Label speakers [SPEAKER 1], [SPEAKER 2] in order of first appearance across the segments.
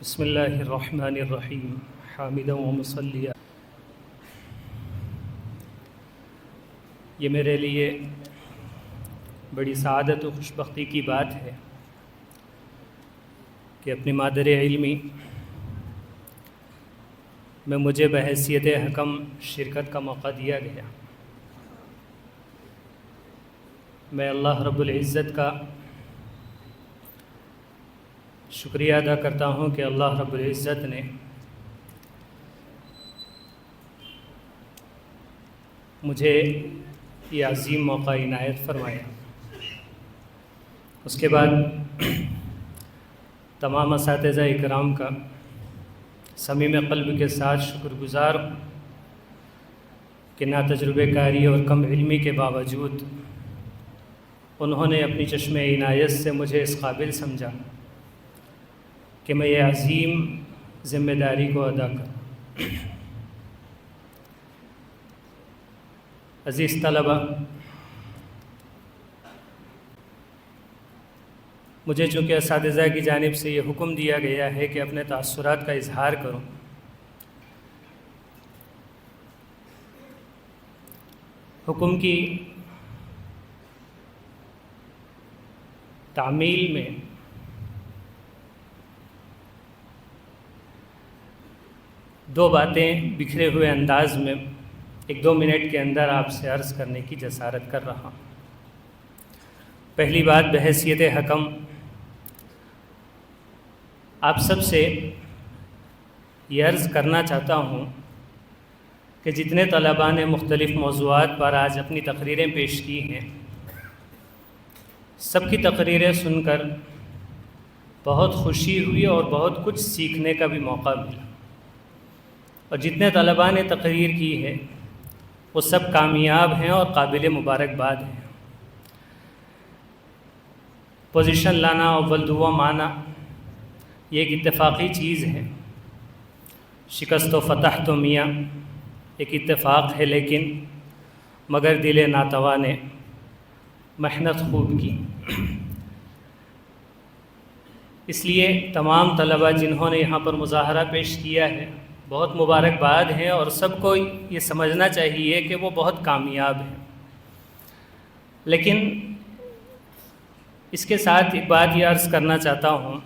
[SPEAKER 1] بسم اللہ الرحمن الرحیم حامدا و مصلیا۔ یہ میرے لیے بڑی سعادت و خوشبختی کی بات ہے کہ اپنی مادر علمی میں مجھے بحیثیت حکم شرکت کا موقع دیا گیا۔ میں اللہ رب العزت کا شکریہ ادا کرتا ہوں کہ اللہ رب العزت نے مجھے یہ عظیم موقع عنایت فرمایا۔ اس کے بعد تمام اساتذہ اکرام کا صمیم قلب کے ساتھ شکر گزار ہوں کہ ناتجربہ کاری اور کم علمی کے باوجود انہوں نے اپنی چشم عنایت سے مجھے اس قابل سمجھا کہ میں یہ عظیم ذمہ داری کو ادا کروں۔ عزیز طلبہ، مجھے چونکہ اساتذہ کی جانب سے یہ حکم دیا گیا ہے کہ اپنے تاثرات کا اظہار کروں، حکم کی تعمیل میں دو باتیں بکھرے ہوئے انداز میں 1-2 منٹ کے اندر آپ سے عرض کرنے کی جسارت کر رہا ہوں۔ پہلی بات بحیثیت حکم آپ سب سے یہ عرض کرنا چاہتا ہوں کہ جتنے طلباء نے مختلف موضوعات پر آج اپنی تقریریں پیش کی ہیں، سب کی تقریریں سن کر بہت خوشی ہوئی اور بہت کچھ سیکھنے کا بھی موقع ملا، اور جتنے طلباء نے تقریر کی ہے وہ سب کامیاب ہیں اور قابل مبارکباد ہیں۔ پوزیشن لانا، اول دوم آنا، یہ ایک اتفاقی چیز ہے۔ شکست و فتح تو میاں ایک اتفاق ہے، لیکن مگر دل ناتوا نے محنت خوب کی۔ اس لیے تمام طلباء جنہوں نے یہاں پر مظاہرہ پیش کیا ہے بہت مبارکباد ہیں، اور سب کو یہ سمجھنا چاہیے کہ وہ بہت کامیاب ہیں۔ لیکن اس کے ساتھ ایک بات یہ عرض کرنا چاہتا ہوں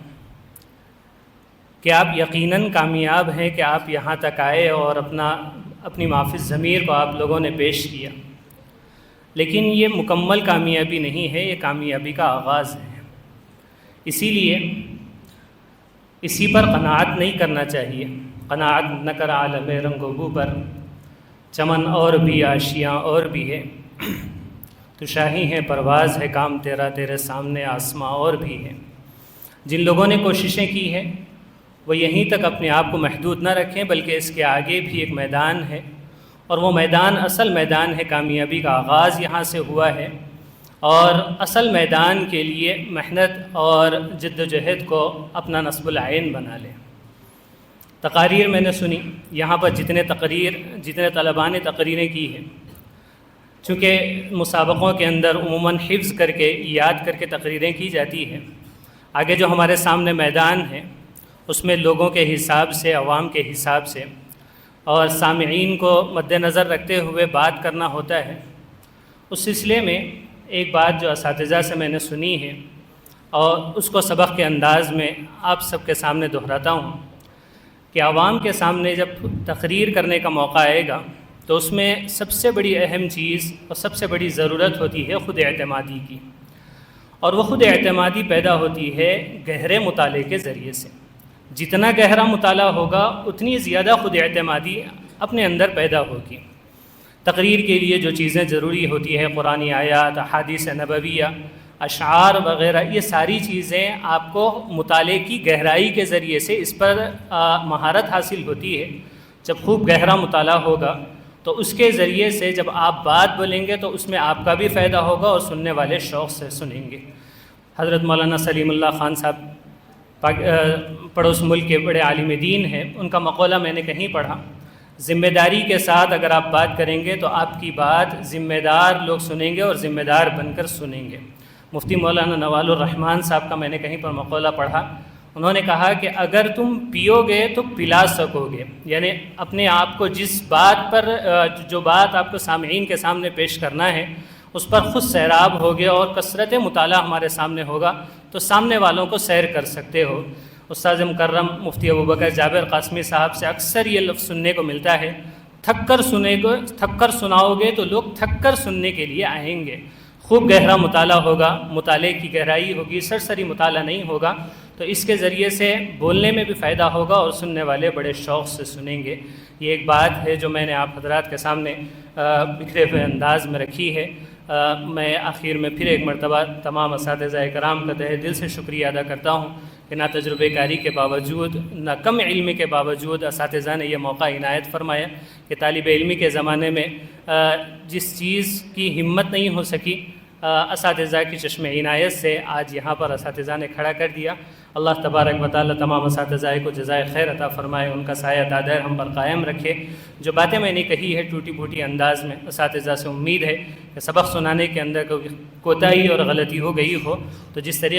[SPEAKER 1] کہ آپ یقیناً کامیاب ہیں کہ آپ یہاں تک آئے اور اپنی معافی ضمیر کو آپ لوگوں نے پیش کیا، لیکن یہ مکمل کامیابی نہیں ہے، یہ کامیابی کا آغاز ہے۔ اسی لیے اسی پر قناعت نہیں کرنا چاہیے۔ قناعت نہ کر عالم رنگ و بو پر، چمن اور بھی آشیاں اور بھی ہے، تو شاہی ہے پرواز ہے کام تیرا، تیرے سامنے آسماں اور بھی ہے۔ جن لوگوں نے کوششیں کی ہیں وہ یہیں تک اپنے آپ کو محدود نہ رکھیں، بلکہ اس کے آگے بھی ایک میدان ہے، اور وہ میدان اصل میدان ہے، کامیابی کا آغاز یہاں سے ہوا ہے، اور اصل میدان کے لیے محنت اور جد و جہد کو اپنا نصب العین بنا لیں۔ تقاریر میں نے سنی، یہاں پر جتنے طلباء نے تقریریں کی ہیں، چونکہ مسابقوں کے اندر عموماً حفظ کر کے یاد کر کے تقریریں کی جاتی ہیں، آگے جو ہمارے سامنے میدان ہے اس میں لوگوں کے حساب سے، عوام کے حساب سے اور سامعین کو مد نظر رکھتے ہوئے بات کرنا ہوتا ہے۔ اس سلسلے میں ایک بات جو اساتذہ سے میں نے سنی ہے اور اس کو سبق کے انداز میں آپ سب کے سامنے دہراتا ہوں کہ عوام کے سامنے جب تقریر کرنے کا موقع آئے گا تو اس میں سب سے بڑی اہم چیز اور سب سے بڑی ضرورت ہوتی ہے خود اعتمادی کی، اور وہ خود اعتمادی پیدا ہوتی ہے گہرے مطالعے کے ذریعے سے۔ جتنا گہرا مطالعہ ہوگا اتنی زیادہ خود اعتمادی اپنے اندر پیدا ہوگی۔ تقریر کے لیے جو چیزیں ضروری ہوتی ہے، قرآنی آیات، احادیث نبویہ، اشعار وغیرہ، یہ ساری چیزیں آپ کو مطالعے کی گہرائی کے ذریعے سے اس پر مہارت حاصل ہوتی ہے۔ جب خوب گہرا مطالعہ ہوگا تو اس کے ذریعے سے جب آپ بات بولیں گے تو اس میں آپ کا بھی فائدہ ہوگا اور سننے والے شوق سے سنیں گے۔ حضرت مولانا سلیم اللہ خان صاحب پڑوس ملک کے بڑے عالم دین ہیں، ان کا مقولہ میں نے کہیں پڑھا، ذمہ داری کے ساتھ اگر آپ بات کریں گے تو آپ کی بات ذمہ دار لوگ سنیں گے اور ذمہ دار بن کر سنیں گے۔ مفتی مولانا نوال الرحمن صاحب کا میں نے کہیں پر مقولہ پڑھا، انہوں نے کہا کہ اگر تم پیو گے تو پلا سکو گے، یعنی اپنے آپ کو جس بات پر جو بات آپ کو سامعین کے سامنے پیش کرنا ہے اس پر خود سیراب ہوگے اور کثرت مطالعہ ہمارے سامنے ہوگا تو سامنے والوں کو سیر کر سکتے ہو۔ استاذ مکرم مفتی ابوبکر جابر قاسمی صاحب سے اکثر یہ لفظ سننے کو ملتا ہے، تھک کر سناؤ گے تو لوگ تھک کر سننے کے لیے آئیں گے۔ خوب گہرا مطالعہ ہوگا، مطالعے کی گہرائی ہوگی، سرسری مطالعہ نہیں ہوگا، تو اس کے ذریعے سے بولنے میں بھی فائدہ ہوگا اور سننے والے بڑے شوق سے سنیں گے۔ یہ ایک بات ہے جو میں نے آپ حضرات کے سامنے بکھرے ہوئے انداز میں رکھی ہے۔ میں آخر میں پھر ایک مرتبہ تمام اساتذہ کرام کا تہہ دل سے شکریہ ادا کرتا ہوں کہ نہ تجربے کاری کے باوجود، نہ کم علمی کے باوجود اساتذہ نے یہ موقع عنایت فرمایا کہ طالب علمی کے زمانے میں جس چیز کی ہمت نہیں ہو سکی، اساتذہ کی چشم عنایت سے آج یہاں پر اساتذہ نے کھڑا کر دیا۔ اللہ تبارک و تعالی تمام اساتذہ کو جزائے خیر عطا فرمائے، ان کا سایہ دائر ہم پر قائم رکھے۔ جو باتیں میں نے کہی ہے ٹوٹی پھوٹی انداز میں، اساتذہ سے امید ہے کہ سبق سنانے کے اندر کوئی کوتاہی اور غلطی ہو گئی ہو تو جس طریقے